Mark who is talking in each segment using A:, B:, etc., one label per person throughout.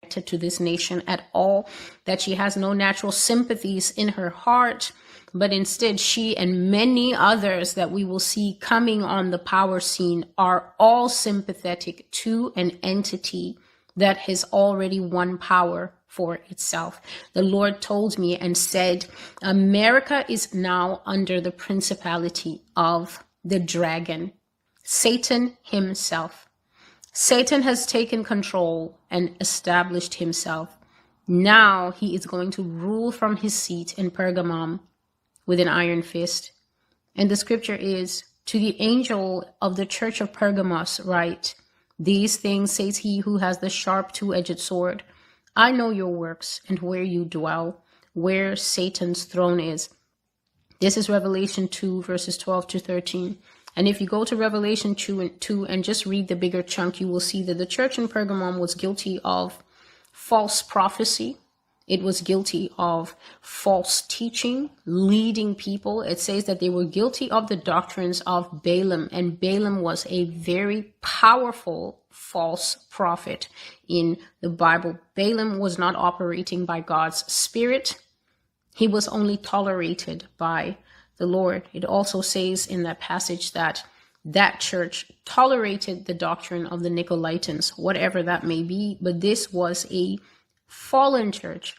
A: to this nation at all, that she has no natural sympathies in her heart, but instead she and many others that we will see coming on the power scene are all sympathetic to an entity that has already won power for itself. The Lord told me and said, America is now under the principality of the dragon, Satan himself. Satan has taken control and established himself. Now he is going to rule from his seat in Pergamum with an iron fist. And the scripture is, to the angel of the church of Pergamos write, these things says he who has the sharp two-edged sword. I know your works and where you dwell, where Satan's throne is. This is Revelation 2, verses 12 to 13. And if you go to Revelation 2 and just read the bigger chunk, you will see that the church in Pergamum was guilty of false prophecy. It was guilty of false teaching, leading people. It says that they were guilty of the doctrines of Balaam, and Balaam was a very powerful false prophet in the Bible. Balaam was not operating by God's Spirit. He was only tolerated by the Lord. It also says in that passage that that church tolerated the doctrine of the Nicolaitans, whatever that may be, but this was a fallen church.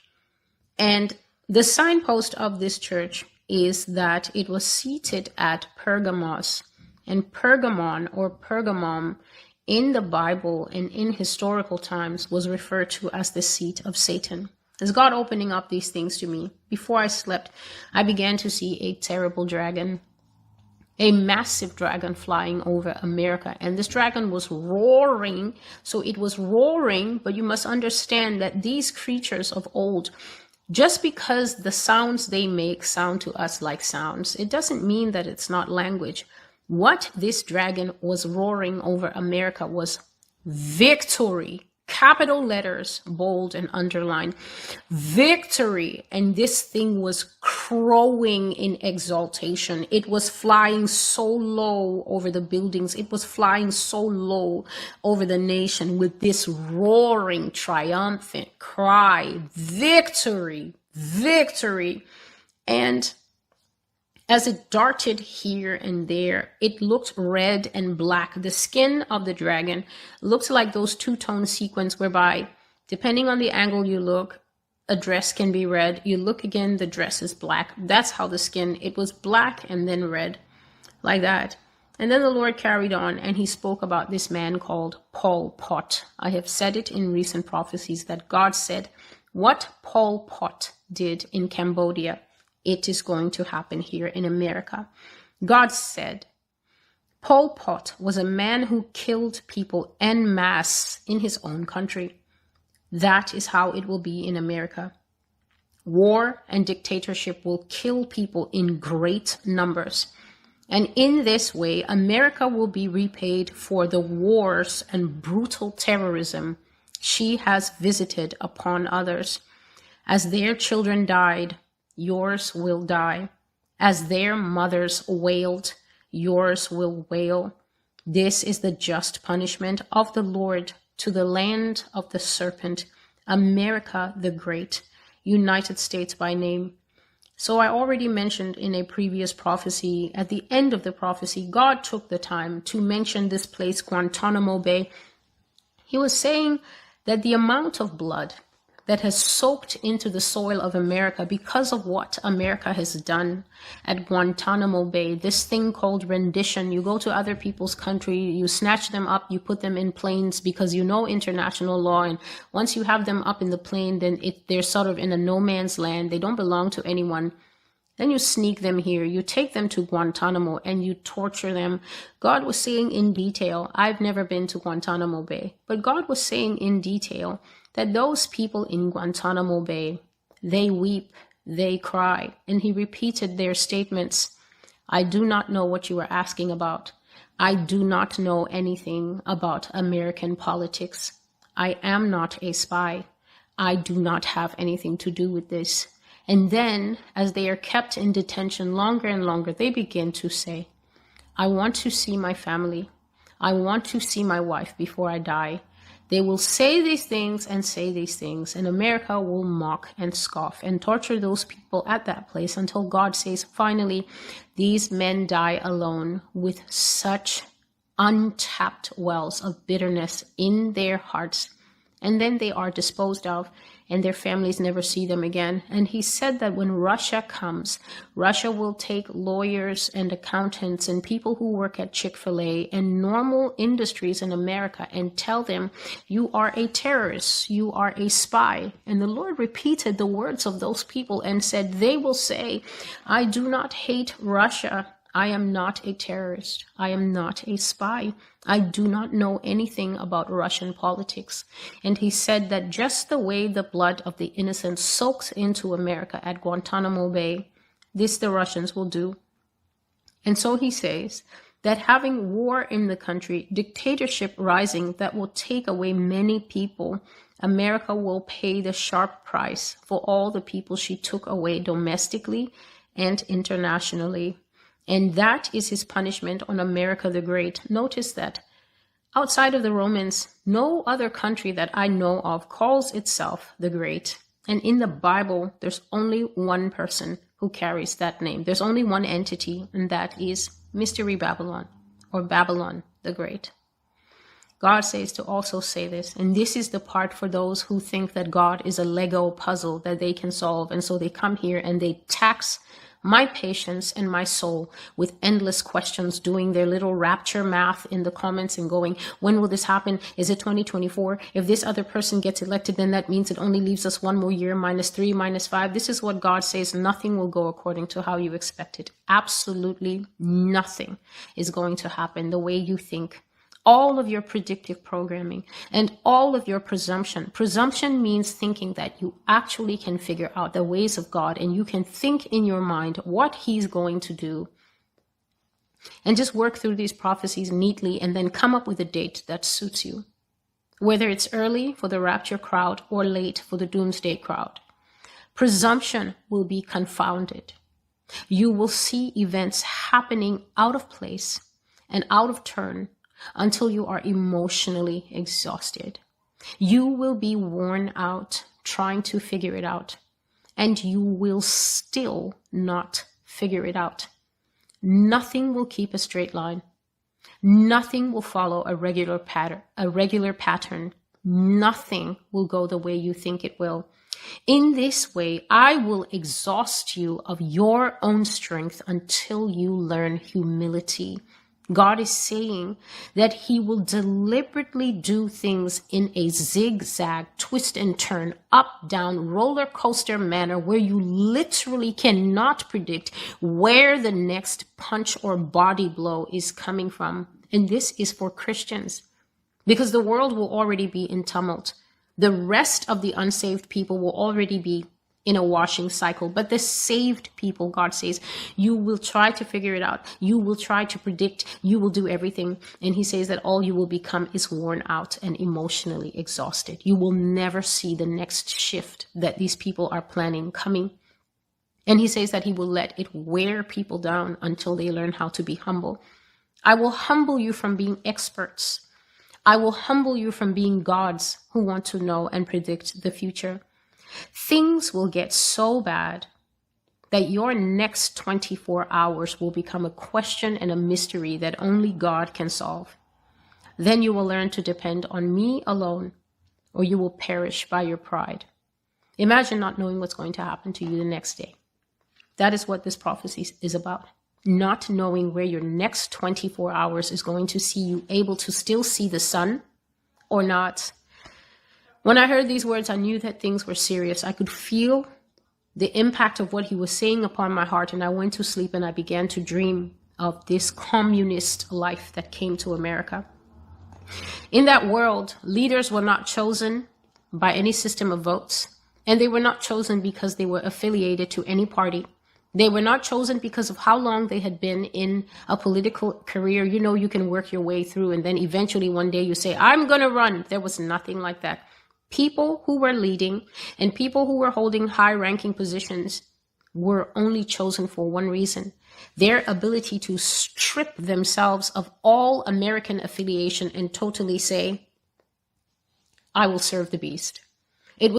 A: And the signpost of this church is that it was seated at Pergamos, and Pergamon or Pergamum in the Bible and in historical times was referred to as the seat of Satan. As God opening up these things to me, before I slept, I began to see a terrible dragon, a massive dragon flying over America. And this dragon was roaring. So it was roaring, but you must understand that these creatures of old, just because the sounds they make sound to us like sounds, it doesn't mean that it's not language. What this dragon was roaring over America was victory. Capital letters, bold and underlined, victory. And this thing was crowing in exaltation. It was flying so low over the buildings. It was flying so low over the nation with this roaring, triumphant cry, victory, victory. And as it darted here and there, it looked red and black. The skin of the dragon looked like those two-tone sequins whereby, depending on the angle you look, a dress can be red. You look again, the dress is black. That's how the skin, it was black and then red, like that. And then the Lord carried on and he spoke about this man called Pol Pot. I have said it in recent prophecies that God said, what Pol Pot did in Cambodia, it is going to happen here in America. God said, Pol Pot was a man who killed people en masse in his own country. That is how it will be in America. War and dictatorship will kill people in great numbers. And in this way, America will be repaid for the wars and brutal terrorism she has visited upon others. As their children died, yours will die. As their mothers wailed, yours will wail. This is the just punishment of the Lord to the land of the serpent, America the Great, United States by name. So I already mentioned in a previous prophecy, at the end of the prophecy, God took the time to mention this place, Guantanamo Bay. He was saying that the amount of blood that has soaked into the soil of America because of what America has done at Guantanamo Bay, this thing called rendition. You go to other people's country, you snatch them up, you put them in planes because you know international law, and once you have them up in the plane, then they're sort of in a no man's land. They don't belong to anyone. Then you sneak them here, you take them to Guantanamo and you torture them. God was saying in detail, I've never been to Guantanamo Bay, but God was saying in detail that those people in Guantanamo Bay, they weep, they cry. And he repeated their statements. I do not know what you are asking about. I do not know anything about American politics. I am not a spy. I do not have anything to do with this. And then, as they are kept in detention longer and longer, they begin to say, I want to see my family. I want to see my wife before I die. They will say these things and say these things, and America will mock and scoff and torture those people at that place until God says, finally, these men die alone with such untapped wells of bitterness in their hearts. And then they are disposed of, and their families never see them again. And he said that when Russia comes, Russia will take lawyers and accountants and people who work at Chick-fil-A and normal industries in America and tell them, you are a terrorist, you are a spy. And the Lord repeated the words of those people and said, they will say, I do not hate Russia. I am not a terrorist. I am not a spy. I do not know anything about Russian politics. And he said that just the way the blood of the innocent soaks into America at Guantanamo Bay, this the Russians will do. And so he says that having war in the country, dictatorship rising that will take away many people, America will pay the sharp price for all the people she took away domestically and internationally. And that is his punishment on America the Great. Notice that outside of the Romans, no other country that I know of calls itself the Great. And in the Bible, there's only one person who carries that name. There's only one entity, and that is Mystery Babylon, or Babylon the Great. God says to also say this, and this is the part for those who think that God is a Lego puzzle that they can solve. And so they come here and they tax my patience and my soul with endless questions, doing their little rapture math in the comments and going, when will this happen? Is it 2024? If this other person gets elected, then that means it only leaves us one more year, -3, -5. This is what God says. Nothing will go according to how you expected. Absolutely nothing is going to happen the way you think. All of your predictive programming and all of your presumption. Presumption means thinking that you actually can figure out the ways of God and you can think in your mind what he's going to do and just work through these prophecies neatly and then come up with a date that suits you, whether it's early for the rapture crowd or late for the doomsday crowd. Presumption will be confounded. You will see events happening out of place and out of turn until you are emotionally exhausted. You will be worn out trying to figure it out, and you will still not figure it out. Nothing will keep a straight line. Nothing will follow a regular pattern. Nothing will go the way you think it will. In this way, I will exhaust you of your own strength until you learn humility. God is saying that he will deliberately do things in a zigzag, twist and turn, up, down, roller coaster manner where you literally cannot predict where the next punch or body blow is coming from. And this is for Christians because the world will already be in tumult. The rest of the unsaved people will already be in a washing cycle, but the saved people, God says, you will try to figure it out. You will try to predict. You will do everything. And he says that all you will become is worn out and emotionally exhausted. You will never see the next shift that these people are planning coming. And he says that he will let it wear people down until they learn how to be humble. I will humble you from being experts. I will humble you from being gods who want to know and predict the future. Things will get so bad that your next 24 hours will become a question and a mystery that only God can solve. Then you will learn to depend on me alone, or you will perish by your pride. Imagine not knowing what's going to happen to you the next day. That is what this prophecy is about. Not knowing where your next 24 hours is going to see you able to still see the sun or not. When I heard these words, I knew that things were serious. I could feel the impact of what he was saying upon my heart, and I went to sleep and I began to dream of this communist life that came to America. In that world, leaders were not chosen by any system of votes, and they were not chosen because they were affiliated to any party. They were not chosen because of how long they had been in a political career. You know, you can work your way through, and then eventually one day you say, I'm going to run. There was nothing like that. People who were leading and people who were holding high-ranking positions were only chosen for one reason: their ability to strip themselves of all American affiliation and totally say, I will serve the beast.